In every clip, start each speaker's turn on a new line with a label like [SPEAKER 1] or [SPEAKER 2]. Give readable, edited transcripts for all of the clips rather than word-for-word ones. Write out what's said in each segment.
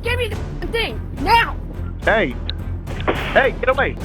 [SPEAKER 1] Give me the thing, now!
[SPEAKER 2] Hey! Hey, get away!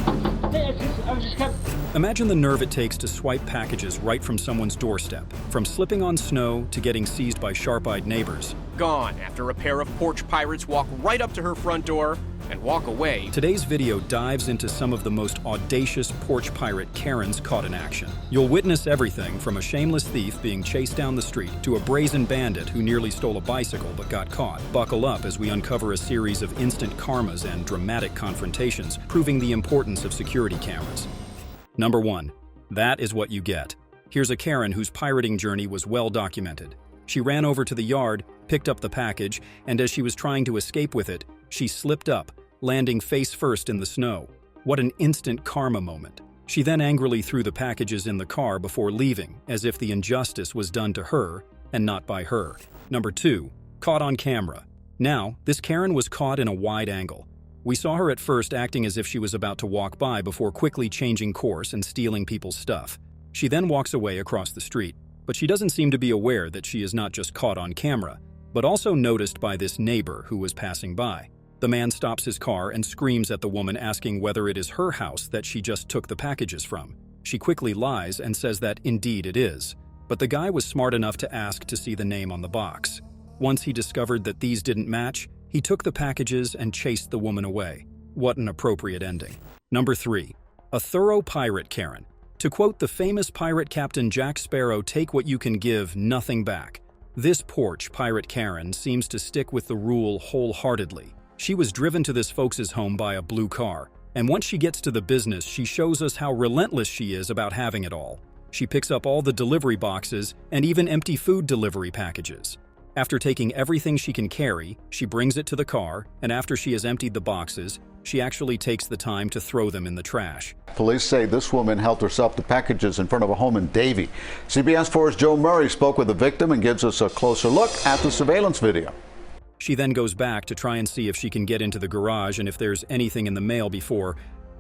[SPEAKER 3] Imagine the nerve it takes to swipe packages right from someone's doorstep, from slipping on snow to getting seized by sharp-eyed neighbors.
[SPEAKER 4] Gone after a pair of porch pirates walk right up to her front door and walk away.
[SPEAKER 3] Today's video dives into some of the most audacious porch pirate Karens caught in action. You'll witness everything from a shameless thief being chased down the street to a brazen bandit who nearly stole a bicycle but got caught. Buckle up as we uncover a series of instant karmas and dramatic confrontations, proving the importance of security cameras. Number 1. That is what you get. Here's a Karen whose pirating journey was well documented. She ran over to the yard, picked up the package, and as she was trying to escape with it, she slipped up, landing face first in the snow. What an instant karma moment. She then angrily threw the packages in the car before leaving, as if the injustice was done to her and not by her. Number 2. Caught on camera. Now, this Karen was caught in a wide angle. We saw her at first acting as if she was about to walk by before quickly changing course and stealing people's stuff. She then walks away across the street, but she doesn't seem to be aware that she is not just caught on camera, but also noticed by this neighbor who was passing by. The man stops his car and screams at the woman, asking whether it is her house that she just took the packages from. She quickly lies and says that indeed it is, but the guy was smart enough to ask to see the name on the box. Once he discovered that these didn't match, he took the packages and chased the woman away. What an appropriate ending. Number 3. A thorough pirate Karen. To quote the famous pirate captain Jack Sparrow, "Take what you can give, nothing back." This porch pirate Karen seems to stick with the rule wholeheartedly. She was driven to this folks' home by a blue car, and once she gets to the business, she shows us how relentless she is about having it all. She picks up all the delivery boxes and even empty food delivery packages. After taking everything she can carry, she brings it to the car, and after she has emptied the boxes, she actually takes the time to throw them in the trash.
[SPEAKER 5] Police say this woman helped herself to packages in front of a home in Davie. CBS 4's Joe Murray spoke with the victim and gives us a closer look at the surveillance video.
[SPEAKER 3] She then goes back to try and see if she can get into the garage and if there's anything in the mail before,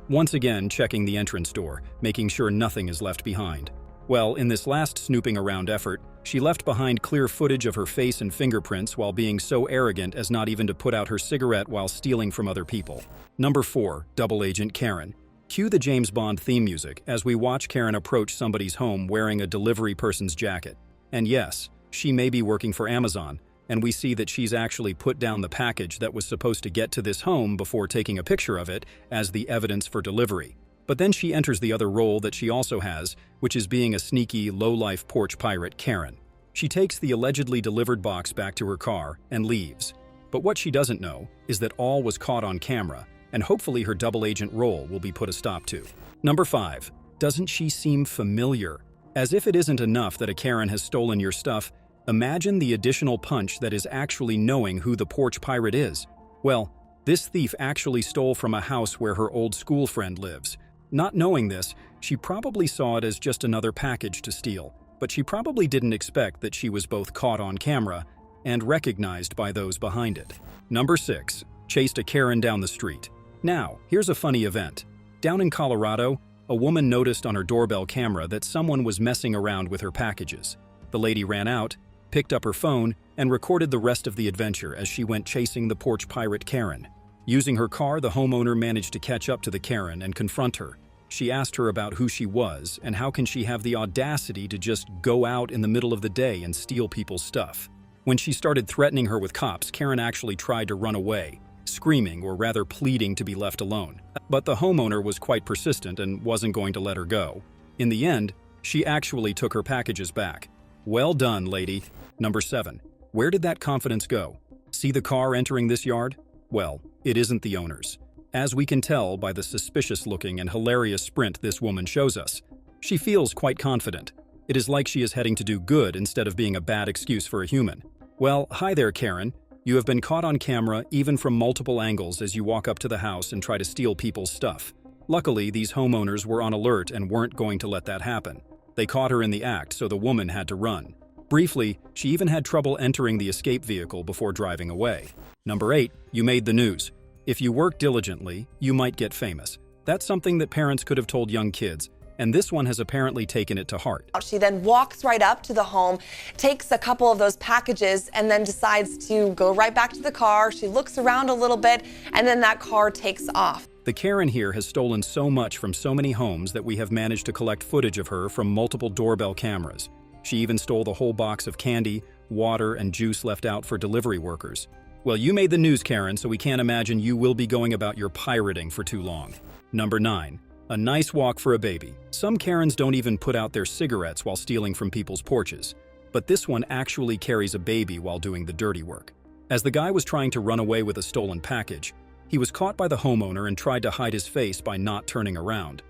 [SPEAKER 3] once again checking the entrance door, making sure nothing is left behind. Well, in this last snooping around effort, she left behind clear footage of her face and fingerprints while being so arrogant as not even to put out her cigarette while stealing from other people. Number 4. Double Agent Karen. Cue the James Bond theme music as we watch Karen approach somebody's home wearing a delivery person's jacket. And yes, she may be working for Amazon, and we see that she's actually put down the package that was supposed to get to this home before taking a picture of it as the evidence for delivery. But then she enters the other role that she also has, which is being a sneaky, low-life porch pirate Karen. She takes the allegedly delivered box back to her car and leaves. But what she doesn't know is that all was caught on camera, and hopefully her double agent role will be put a stop to. Number 5. Doesn't she seem familiar? As if it isn't enough that a Karen has stolen your stuff, imagine the additional punch that is actually knowing who the porch pirate is. Well, this thief actually stole from a house where her old school friend lives. Not knowing this, she probably saw it as just another package to steal, but she probably didn't expect that she was both caught on camera and recognized by those behind it. Number 6. Chased a Karen down the street. Now, here's a funny event. Down in Colorado, a woman noticed on her doorbell camera that someone was messing around with her packages. The lady ran out, picked up her phone, and recorded the rest of the adventure as she went chasing the porch pirate Karen. Using her car, the homeowner managed to catch up to the Karen and confront her. She asked her about who she was and how can she have the audacity to just go out in the middle of the day and steal people's stuff. When she started threatening her with cops, Karen actually tried to run away, screaming or rather pleading to be left alone. But the homeowner was quite persistent and wasn't going to let her go. In the end, she actually took her packages back. Well done, lady. Number 7. Where did that confidence go? See the car entering this yard? Well, it isn't the owner's, as we can tell by the suspicious-looking and hilarious sprint this woman shows us. She feels quite confident. It is like she is heading to do good instead of being a bad excuse for a human. Well, hi there, Karen. You have been caught on camera even from multiple angles as you walk up to the house and try to steal people's stuff. Luckily, these homeowners were on alert and weren't going to let that happen. They caught her in the act, so the woman had to run. Briefly, she even had trouble entering the escape vehicle before driving away. Number 8. You made the news. If you work diligently, you might get famous. That's something that parents could have told young kids, and this one has apparently taken it to heart.
[SPEAKER 6] She then walks right up to the home, takes a couple of those packages, and then decides to go right back to the car. She looks around a little bit, and then that car takes off.
[SPEAKER 3] The Karen here has stolen so much from so many homes that we have managed to collect footage of her from multiple doorbell cameras. She even stole the whole box of candy, water, and juice left out for delivery workers. Well, you made the news, Karen, so we can't imagine you will be going about your pirating for too long. Number 9. A nice walk for a baby. Some Karens don't even put out their cigarettes while stealing from people's porches. But this one actually carries a baby while doing the dirty work. As the guy was trying to run away with a stolen package, he was caught by the homeowner and tried to hide his face by not turning around.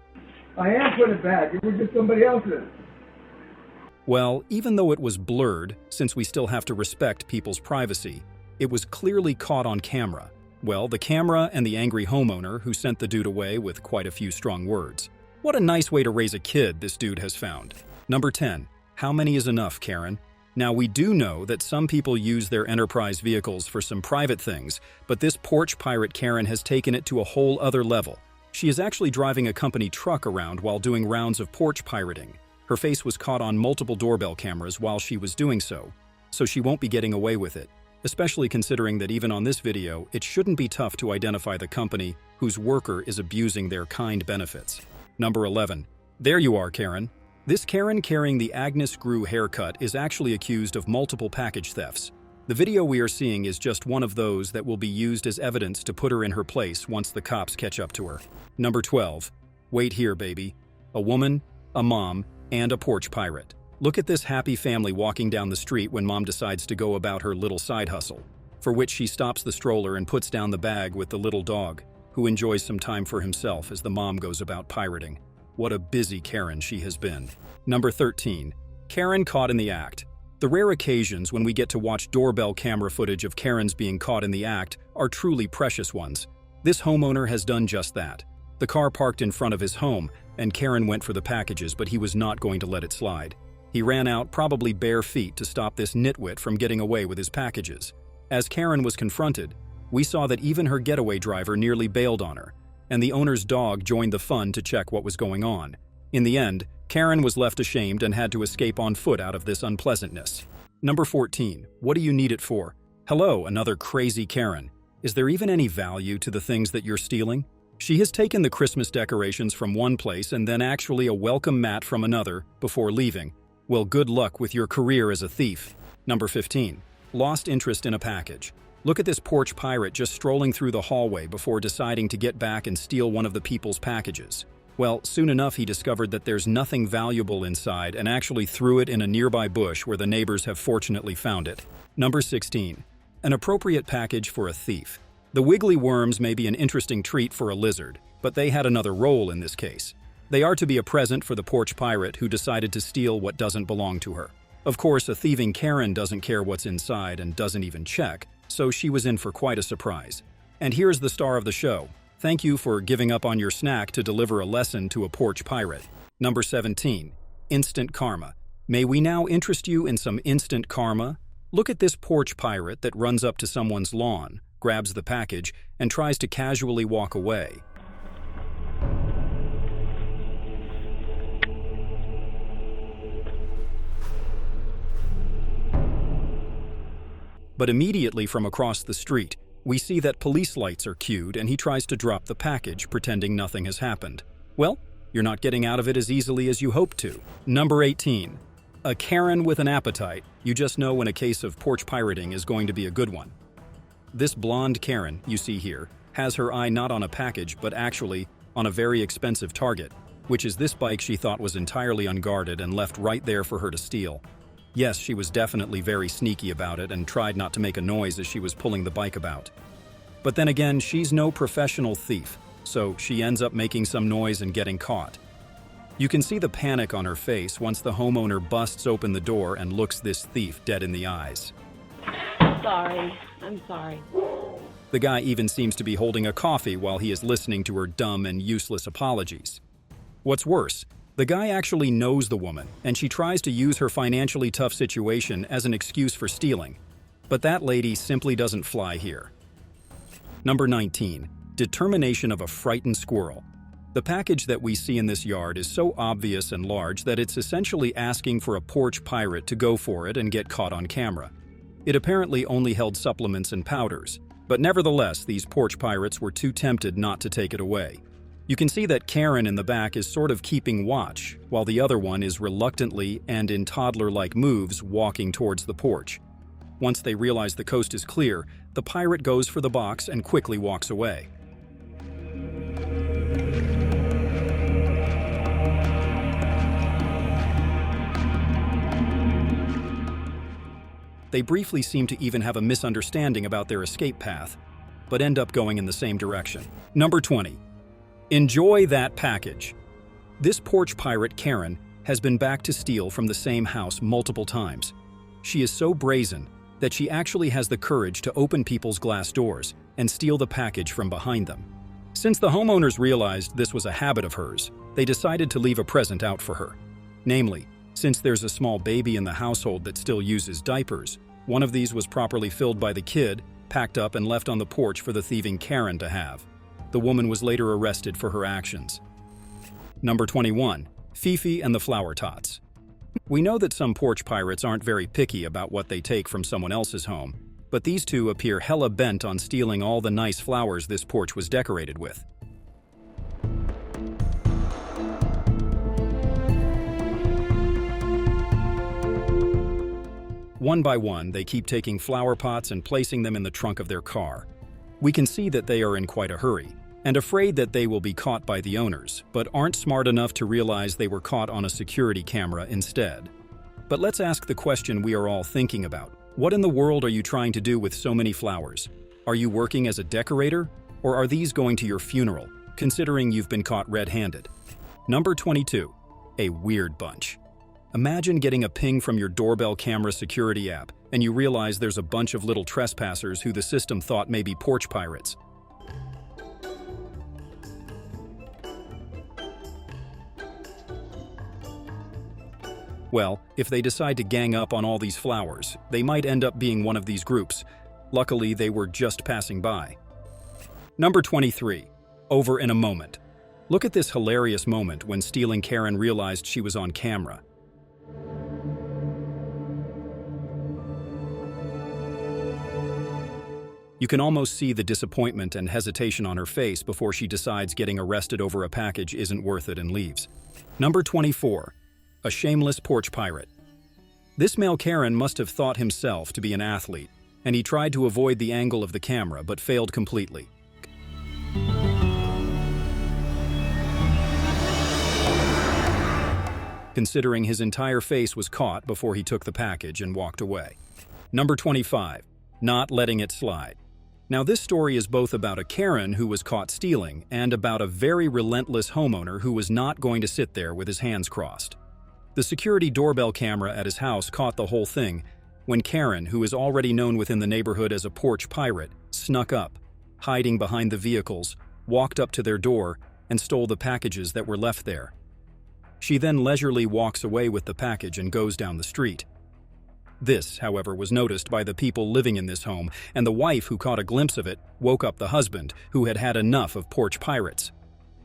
[SPEAKER 7] I am putting it back. It was just somebody else's.
[SPEAKER 3] Well, even though it was blurred, since we still have to respect people's privacy, it was clearly caught on camera. Well, the camera and the angry homeowner who sent the dude away with quite a few strong words. What a nice way to raise a kid this dude has found. Number 10. How many is enough, Karen? Now, we do know that some people use their enterprise vehicles for some private things, but this porch pirate Karen has taken it to a whole other level. She is actually driving a company truck around while doing rounds of porch pirating. Her face was caught on multiple doorbell cameras while she was doing so she won't be getting away with it. Especially considering that even on this video, it shouldn't be tough to identify the company whose worker is abusing their kind benefits. Number 11. There you are, Karen. This Karen carrying the Agnes Grew haircut is actually accused of multiple package thefts. The video we are seeing is just one of those that will be used as evidence to put her in her place once the cops catch up to her. Number 12. Wait here, baby. A woman, a mom, and a porch pirate. Look at this happy family walking down the street when mom decides to go about her little side hustle, for which she stops the stroller and puts down the bag with the little dog, who enjoys some time for himself as the mom goes about pirating. What a busy Karen she has been. Number 13. Karen caught in the act. The rare occasions when we get to watch doorbell camera footage of Karens being caught in the act are truly precious ones. This homeowner has done just that. The car parked in front of his home, and Karen went for the packages, but he was not going to let it slide. He ran out, probably bare feet, to stop this nitwit from getting away with his packages. As Karen was confronted, we saw that even her getaway driver nearly bailed on her, and the owner's dog joined the fun to check what was going on. In the end, Karen was left ashamed and had to escape on foot out of this unpleasantness. Number 14. What do you need it for? Hello, another crazy Karen. Is there even any value to the things that you're stealing? She has taken the Christmas decorations from one place and then actually a welcome mat from another before leaving. Well, good luck with your career as a thief. Number 15. Lost interest in a package. Look at this porch pirate just strolling through the hallway before deciding to get back and steal one of the people's packages. Well, soon enough he discovered that there's nothing valuable inside and actually threw it in a nearby bush where the neighbors have fortunately found it. Number 16. An appropriate package for a thief. The wiggly worms may be an interesting treat for a lizard, but they had another role in this case. They are to be a present for the porch pirate who decided to steal what doesn't belong to her. Of course, a thieving Karen doesn't care what's inside and doesn't even check, so she was in for quite a surprise. And here's the star of the show. Thank you for giving up on your snack to deliver a lesson to a porch pirate. Number 17. Instant karma. May we now interest you in some instant karma? Look at this porch pirate that runs up to someone's lawn, grabs the package, and tries to casually walk away. But immediately from across the street, we see that police lights are cued and he tries to drop the package, pretending nothing has happened. Well, you're not getting out of it as easily as you hoped to. Number 18. A Karen with an appetite. You just know when a case of porch pirating is going to be a good one. This blonde Karen, you see here, has her eye not on a package but actually on a very expensive target, which is this bike she thought was entirely unguarded and left right there for her to steal. Yes, she was definitely very sneaky about it and tried not to make a noise as she was pulling the bike about. But then again, she's no professional thief, so she ends up making some noise and getting caught. You can see the panic on her face once the homeowner busts open the door and looks this thief dead in the eyes.
[SPEAKER 1] I'm sorry.
[SPEAKER 3] The guy even seems to be holding a coffee while he is listening to her dumb and useless apologies. What's worse, the guy actually knows the woman, and she tries to use her financially tough situation as an excuse for stealing. But that lady simply doesn't fly here. Number 19. Determination of a frightened squirrel. The package that we see in this yard is so obvious and large that it's essentially asking for a porch pirate to go for it and get caught on camera. It apparently only held supplements and powders, but nevertheless, these porch pirates were too tempted not to take it away. You can see that Karen in the back is sort of keeping watch, while the other one is reluctantly and in toddler-like moves walking towards the porch. Once they realize the coast is clear, the pirate goes for the box and quickly walks away. They briefly seem to even have a misunderstanding about their escape path, but end up going in the same direction. Number 20. Enjoy that package. This porch pirate, Karen, has been back to steal from the same house multiple times. She is so brazen that she actually has the courage to open people's glass doors and steal the package from behind them. Since the homeowners realized this was a habit of hers, they decided to leave a present out for her. Namely, since there's a small baby in the household that still uses diapers, one of these was properly filled by the kid, packed up and left on the porch for the thieving Karen to have. The woman was later arrested for her actions. Number 21. Fifi and the Flower Tots. We know that some porch pirates aren't very picky about what they take from someone else's home, but these two appear hella bent on stealing all the nice flowers this porch was decorated with. One by one, they keep taking flower pots and placing them in the trunk of their car. We can see that they are in quite a hurry, and afraid that they will be caught by the owners, but aren't smart enough to realize they were caught on a security camera instead. But let's ask the question we are all thinking about. What in the world are you trying to do with so many flowers? Are you working as a decorator? Or are these going to your funeral, considering you've been caught red-handed? Number 22. A weird bunch. Imagine getting a ping from your doorbell camera security app, and you realize there's a bunch of little trespassers who the system thought may be porch pirates. Well, if they decide to gang up on all these flowers, they might end up being one of these groups. Luckily, they were just passing by. Number 23. Over in a moment. Look at this hilarious moment when stealing Karen realized she was on camera. You can almost see the disappointment and hesitation on her face before she decides getting arrested over a package isn't worth it and leaves. Number 24. A shameless porch pirate. This male Karen must have thought himself to be an athlete, and he tried to avoid the angle of the camera but failed completely. Considering his entire face was caught before he took the package and walked away. Number 25. Not letting it slide. Now this story is both about a Karen who was caught stealing and about a very relentless homeowner who was not going to sit there with his hands crossed. The security doorbell camera at his house caught the whole thing when Karen, who is already known within the neighborhood as a porch pirate, snuck up, hiding behind the vehicles, walked up to their door, and stole the packages that were left there. She then leisurely walks away with the package and goes down the street. This, however, was noticed by the people living in this home, and the wife who caught a glimpse of it woke up the husband, who had had enough of porch pirates.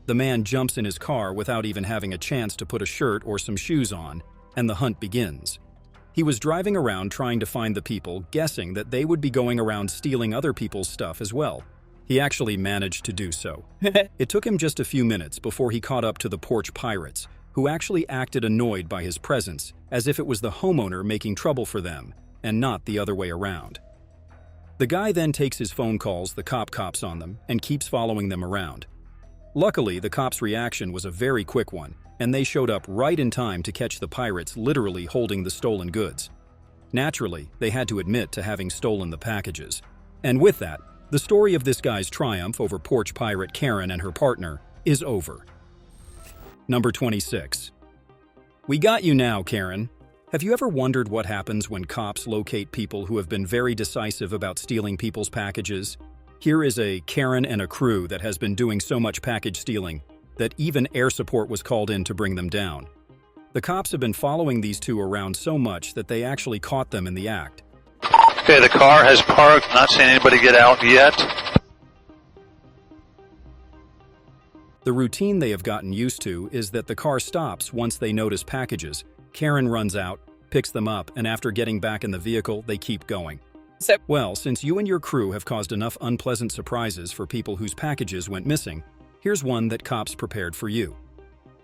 [SPEAKER 3] The man jumps in his car without even having a chance to put a shirt or some shoes on, and the hunt begins. He was driving around trying to find the people, guessing that they would be going around stealing other people's stuff as well. He actually managed to do so. It took him just a few minutes before he caught up to the porch pirates, who actually acted annoyed by his presence, as if it was the homeowner making trouble for them, and not the other way around. The guy then takes his phone calls the cops on them and keeps following them around. Luckily, the cops' reaction was a very quick one, and they showed up right in time to catch the pirates literally holding the stolen goods. Naturally, they had to admit to having stolen the packages. And with that, the story of this guy's triumph over porch pirate Karen and her partner is over. Number 26. We got you now, Karen. Have you ever wondered what happens when cops locate people who have been very decisive about stealing people's packages? Here is a Karen and a crew that has been doing so much package stealing that even air support was called in to bring them down. The cops have been following these two around so much that they actually caught them in the act.
[SPEAKER 8] Okay, the car has parked, not seeing anybody get out yet.
[SPEAKER 3] The routine they have gotten used to is that the car stops once they notice packages. Karen runs out, picks them up, and after getting back in the vehicle, they keep going. Well, since you and your crew have caused enough unpleasant surprises for people whose packages went missing, here's one that cops prepared for you.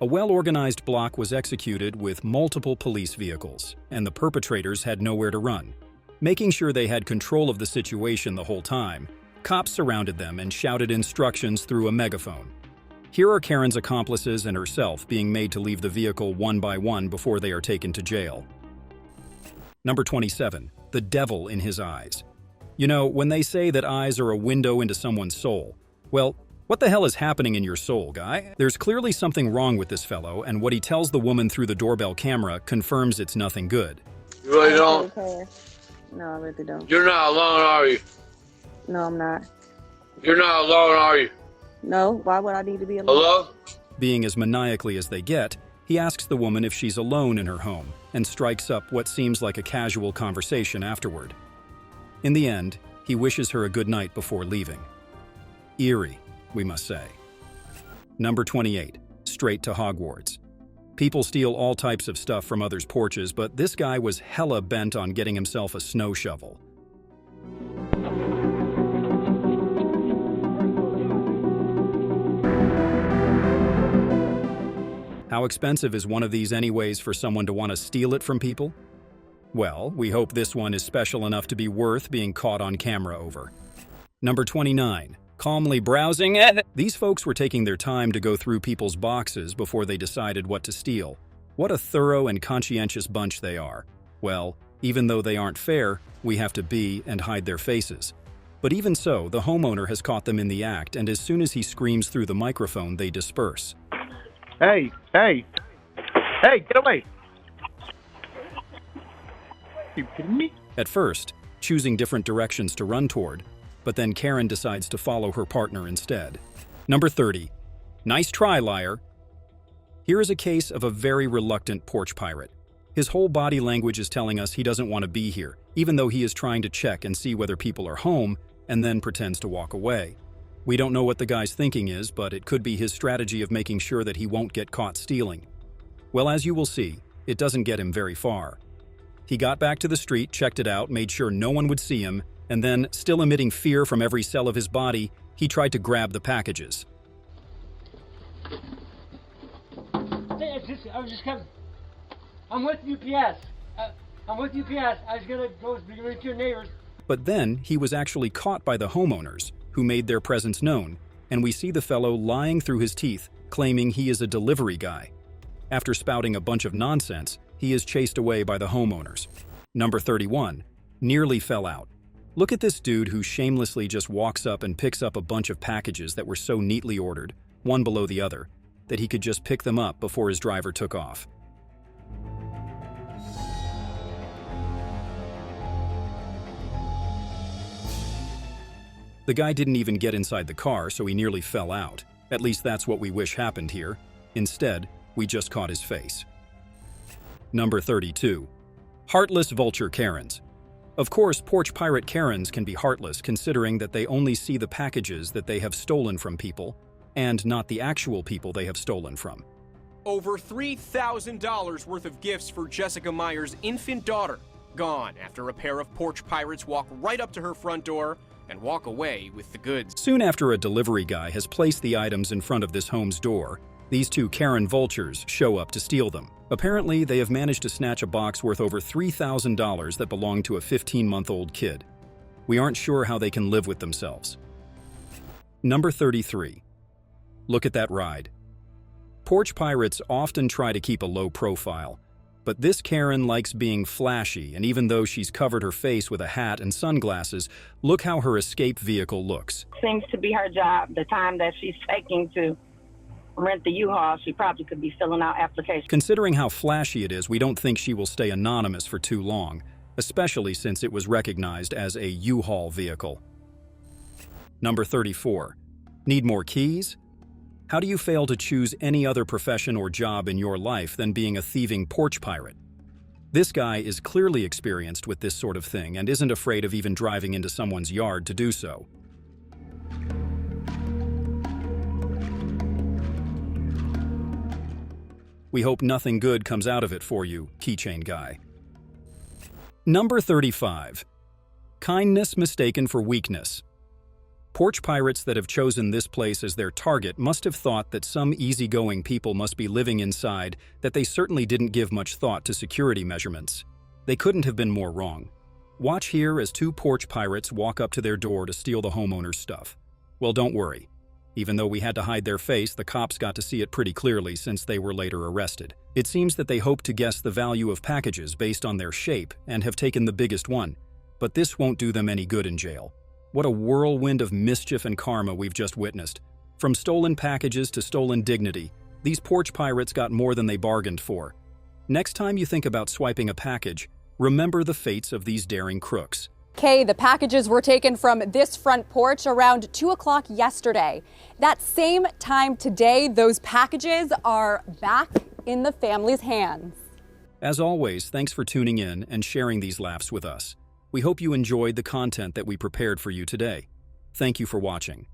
[SPEAKER 3] A well-organized block was executed with multiple police vehicles, and the perpetrators had nowhere to run. Making sure they had control of the situation the whole time, cops surrounded them and shouted instructions through a megaphone. Here are Karen's accomplices and herself being made to leave the vehicle one by one before they are taken to jail. Number 27. The devil in his eyes. You know, when they say that eyes are a window into someone's soul, well, what the hell is happening in your soul, guy? There's clearly something wrong with this fellow, and what he tells the woman through the doorbell camera confirms it's nothing good.
[SPEAKER 9] You really don't?
[SPEAKER 10] No, I really don't.
[SPEAKER 9] You're not alone, are you?
[SPEAKER 10] No, I'm not.
[SPEAKER 9] You're not alone, are you?
[SPEAKER 10] No, why would I need to be alone?
[SPEAKER 9] Hello?
[SPEAKER 3] Being as maniacally as they get, he asks the woman if she's alone in her home and strikes up what seems like a casual conversation afterward. In the end, he wishes her a good night before leaving. Eerie, we must say. Number 28. Straight to Hogwarts. People steal all types of stuff from others' porches, but this guy was hella bent on getting himself a snow shovel. How expensive is one of these anyways for someone to want to steal it from people? Well, we hope this one is special enough to be worth being caught on camera over. Number 29. Calmly browsing. These folks were taking their time to go through people's boxes before they decided what to steal. What a thorough and conscientious bunch they are. Well, even though they aren't fair, we have to be and hide their faces. But even so, the homeowner has caught them in the act, and as soon as he screams through the microphone, they disperse.
[SPEAKER 2] Hey, get away! You kidding me?
[SPEAKER 3] At first, choosing different directions to run toward, but then Karen decides to follow her partner instead. Number 30. Nice try, liar. Here is a case of a very reluctant porch pirate. His whole body language is telling us he doesn't want to be here, even though he is trying to check and see whether people are home, and then pretends to walk away. We don't know what the guy's thinking is, but it could be his strategy of making sure that he won't get caught stealing. Well, as you will see, it doesn't get him very far. He got back to the street, checked it out, made sure no one would see him, and then, still emitting fear from every cell of his body, he tried to grab the packages.
[SPEAKER 11] I was just coming. I'm with UPS. I'm with UPS. I was gonna go to your neighbors.
[SPEAKER 3] But then, he was actually caught by the homeowners, who made their presence known, and we see the fellow lying through his teeth, claiming he is a delivery guy. After spouting a bunch of nonsense, he is chased away by the homeowners. Number 31. Nearly fell out. Look at this dude who shamelessly just walks up and picks up a bunch of packages that were so neatly ordered, one below the other, that he could just pick them up before his driver took off. The guy didn't even get inside the car, so he nearly fell out. At least that's what we wish happened here. Instead, we just caught his face. Number 32. Heartless Vulture Karens. Of course, porch pirate Karens can be heartless, considering that they only see the packages that they have stolen from people, and not the actual people they have stolen from.
[SPEAKER 4] Over $3,000 worth of gifts for Jessica Meyer's infant daughter, gone after a pair of porch pirates walk right up to her front door and walk away with the goods.
[SPEAKER 3] Soon after a delivery guy has placed the items in front of this home's door, these two Karen vultures show up to steal them. Apparently, they have managed to snatch a box worth over $3,000 that belonged to a 15-month-old kid. We aren't sure how they can live with themselves. Number 33. Look at that ride. Porch pirates often try to keep a low profile, but this Karen likes being flashy, and even though she's covered her face with a hat and sunglasses, look how her escape vehicle looks.
[SPEAKER 10] Seems to be her job. The time that she's taking to rent the U-Haul, she probably could be filling out applications.
[SPEAKER 3] Considering how flashy it is, we don't think she will stay anonymous for too long, especially since it was recognized as a U-Haul vehicle. Number 34. Need more keys? How do you fail to choose any other profession or job in your life than being a thieving porch pirate? This guy is clearly experienced with this sort of thing and isn't afraid of even driving into someone's yard to do so. We hope nothing good comes out of it for you, keychain guy. Number 35. Kindness mistaken for weakness. Porch pirates that have chosen this place as their target must have thought that some easygoing people must be living inside, that they certainly didn't give much thought to security measurements. They couldn't have been more wrong. Watch here as two porch pirates walk up to their door to steal the homeowner's stuff. Well, don't worry. Even though we had to hide their face, the cops got to see it pretty clearly since they were later arrested. It seems that they hoped to guess the value of packages based on their shape and have taken the biggest one. But this won't do them any good in jail. What a whirlwind of mischief and karma we've just witnessed. From stolen packages to stolen dignity, these porch pirates got more than they bargained for. Next time you think about swiping a package, remember the fates of these daring crooks.
[SPEAKER 12] Kay, the packages were taken from this front porch around 2 o'clock yesterday. That same time today, those packages are back in the family's hands.
[SPEAKER 3] As always, thanks for tuning in and sharing these laughs with us. We hope you enjoyed the content that we prepared for you today. Thank you for watching.